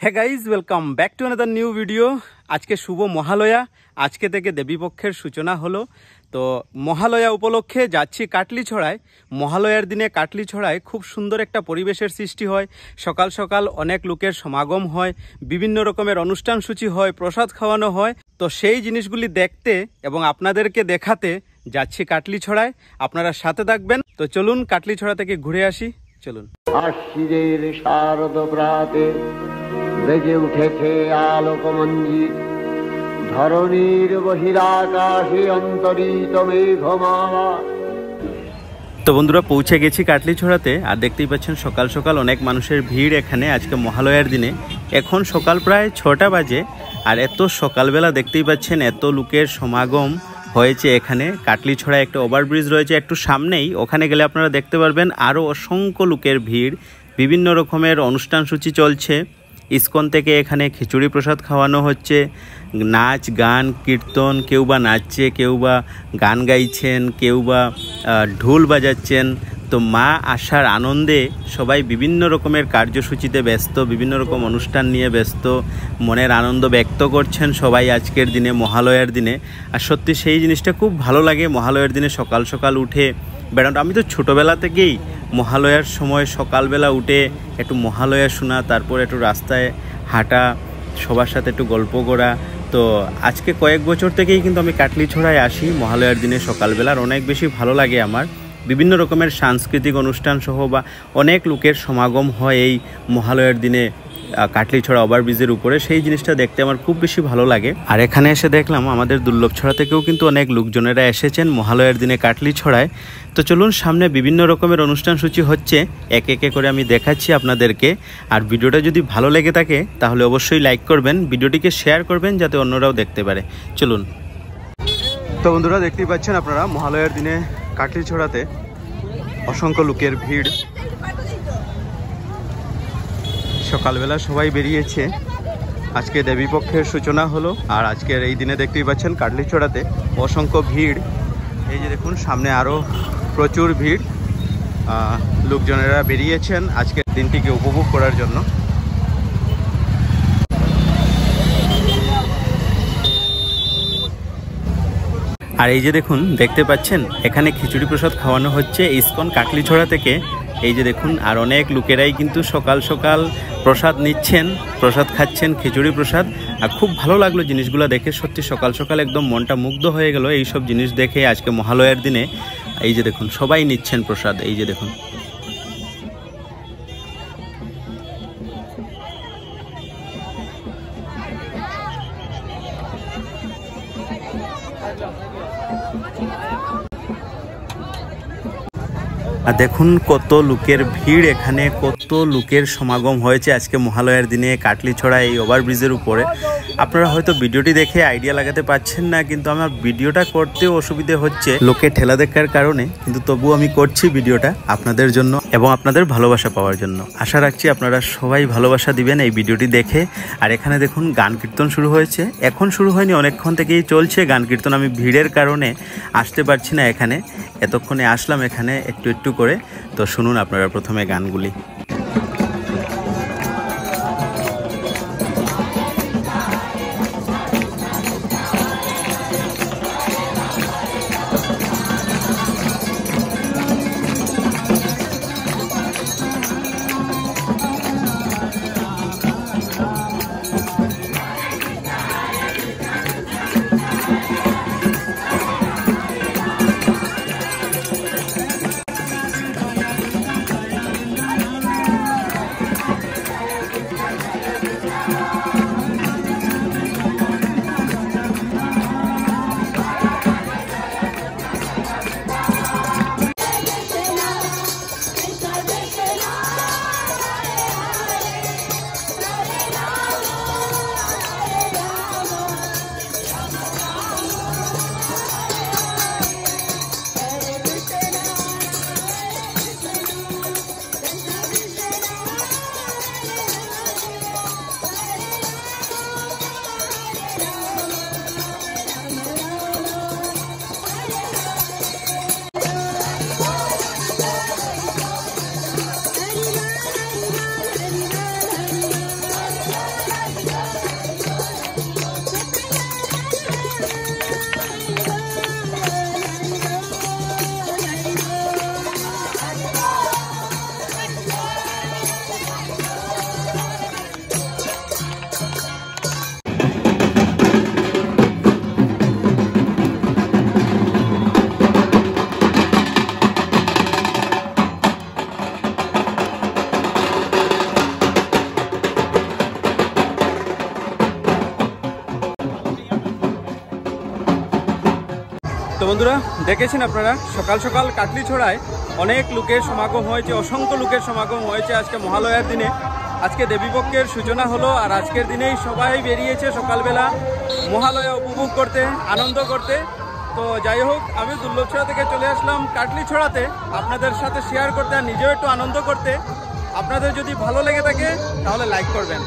Hey guys welcome back to another new video. আজকে শুভ মহালয়া, আজকে থেকে দেবীপক্ষের সূচনা হলো। তো মহালয়া উপলক্ষে যাচ্ছি কাটলিছড়ায়। মহালয়ার দিনে কাটলিছড়ায় খুব সুন্দর একটা পরিবেশের সৃষ্টি হয়। সকাল সকাল অনেক লোকের সমাগম হয়, বিভিন্ন রকমের অনুষ্ঠান সূচি হয়, প্রসাদ খাওয়ানো হয়। তো সেই জিনিসগুলি দেখতে এবং আপনাদেরকে দেখাতে যাচ্ছি কাটলিছড়ায়। আপনারা সাথে থাকবেন। তো চলুন কাটলিছড়া থেকে ঘুরে আসি, চলুন। আশ্বিনের শারদ প্রাতে বেজে উঠেছে আলোকমঞ্জিত, ধরণীর বহিরাকাশে অন্তরিত মেঘমালা। তো বন্ধুরা, পৌঁছে গেছি কাটলিছড়াতে। আর দেখতেই পাচ্ছেন সকাল সকাল অনেক মানুষের ভিড় এখানে আজকে মহালয়ার দিনে। এখন সকাল প্রায় 6টা বাজে। আর এত সকালবেলা দেখতেই পাচ্ছেন এত লোকের সমাগম হয়েছে এখানে। কাটলিছড়া একটা ওভারব্রিজ রয়েছে একটু সামনেই, ওখানে গেলে আপনারা দেখতে পারবেন আরও অসংখ্য লোকের ভিড়। বিভিন্ন রকমের অনুষ্ঠান সূচি চলছে। ইসকন থেকে এখানে খিচুড়ি প্রসাদ খাওয়ানো হচ্ছে, নাচ গান কীর্তন, কেউ বা নাচছে, কেউ বা গান গাইছেন, কেউ বা ঢোল বাজাচ্ছেন। তো মা আসার আনন্দে সবাই বিভিন্ন রকমের কার্যসূচিতে ব্যস্ত, বিভিন্ন রকম অনুষ্ঠান নিয়ে ব্যস্ত, মনের আনন্দ ব্যক্ত করছেন সবাই আজকের দিনে মহালয়ার দিনে। আর সত্যি সেই জিনিসটা খুব ভালো লাগে মহালয়ার দিনে সকাল সকাল উঠে বেড়ানো। আমি তো ছোটোবেলা থেকেই মহালয়ার সময় সকালবেলা উঠে একটু মহালয়া শোনা, তারপর একটু রাস্তায় হাঁটা, সবার সাথে একটু গল্প করা। তো আজকে কয়েক বছর থেকেই কিন্তু আমি কাটলিছড়ায় আসি মহালয়ার দিনে সকালবেলা। আর অনেক বেশি ভালো লাগে আমার। বিভিন্ন রকমের সাংস্কৃতিক অনুষ্ঠান সহ বা অনেক লোকের সমাগম হয় এই মহালয়ার দিনে কাটলিছড়া ওভারব্রিজের উপরে। সেই জিনিসটা দেখতে আমার খুব বেশি ভালো লাগে। আর এখানে এসে দেখলাম আমাদের দুর্লভছড়া থেকেও কিন্তু অনেক লোকজনেরা এসেছেন মহালয়ার দিনে কাটলিছড়ায়। তো চলুন, সামনে বিভিন্ন রকমের অনুষ্ঠান সূচি হচ্ছে, একে একে করে আমি দেখাচ্ছি আপনাদেরকে। আর ভিডিওটা যদি ভালো লেগে থাকে তাহলে অবশ্যই লাইক করবেন, ভিডিওটিকে শেয়ার করবেন যাতে অন্যরাও দেখতে পারে। চলুন। তো বন্ধুরা, দেখতেই পাচ্ছেন আপনারা মহালয়ার দিনে কাটলিছড়াতে অসংখ্য লোকের ভিড়। সকালবেলা সবাই বেরিয়েছে, আজকে দেবীপক্ষের সূচনা হলো। আর আজকের এই দিনে দেখতেই পাচ্ছেন কাটলিছড়াতে অসংখ্য ভিড়। এই যে দেখুন সামনে আরও প্রচুর ভিড়। লোকজনেরা বেরিয়েছেন আজকের দিনটিকে উপভোগ করার জন্য। আর এই যে দেখুন, দেখতে পাচ্ছেন এখানে খিচুড়ি প্রসাদ খাওয়ানো হচ্ছে ইসকন কাটলিছড়া থেকে। এই যে দেখুন, আর অনেক লোকেরাই কিন্তু সকাল সকাল প্রসাদ নিচ্ছেন, প্রসাদ খাচ্ছেন, খিচুড়ি প্রসাদ। আর খুব ভালো লাগলো জিনিসগুলো দেখে, সত্যি সকাল সকাল একদম মনটা মুগ্ধ হয়ে গেল এইসব জিনিস দেখে আজকে মহালয়ার দিনে। এই যে দেখুন সবাই নিচ্ছেন প্রসাদ, এই যে দেখুন। আর দেখুন কত লোকের ভিড় এখানে, কত লোকের সমাগম হয়েছে আজকে মহালয়ার দিনে কাটলিছড়া এই ওভারব্রিজের উপরে। আপনারা হয়তো ভিডিওটি দেখে আইডিয়া লাগাতে পারছেন না, কিন্তু আমার ভিডিওটা করতেও অসুবিধে হচ্ছে লোকে ঠেলা দেখার কারণে। কিন্তু তবুও আমি করছি ভিডিওটা আপনাদের জন্য এবং আপনাদের ভালোবাসা পাওয়ার জন্য। আশা রাখছি আপনারা সবাই ভালোবাসা দিবেন এই ভিডিওটি দেখে। আর এখানে দেখুন গান কীর্তন শুরু হয়েছে, এখন শুরু হয়নি, অনেকক্ষণ থেকেই চলছে গান কীর্তন। আমি ভিড়ের কারণে আসতে পারছি না এখানে, এতক্ষণে আসলাম এখানে একটু একটু করে। তো শুনুন আপনারা প্রথমে গানগুলি। তো বন্ধুরা দেখেছেন আপনারা সকাল সকাল কাটলিছড়ায় অনেক লোকের সমাগম হয়েছে, অসংখ্য লোকের সমাগম হয়েছে আজকে মহালয়ার দিনে। আজকে দেবীপক্ষের সূচনা হলো আর আজকের দিনেই সবাই বেরিয়েছে সকালবেলা মহালয়া উপভোগ করতে, আনন্দ করতে। তো যাই হোক, আমি দুর্লভছড়া থেকে চলে আসলাম কাটলিছড়াতে আপনাদের সাথে শেয়ার করতে আর নিজেও একটু আনন্দ করতে। আপনাদের যদি ভালো লেগে থাকে তাহলে লাইক করবেন।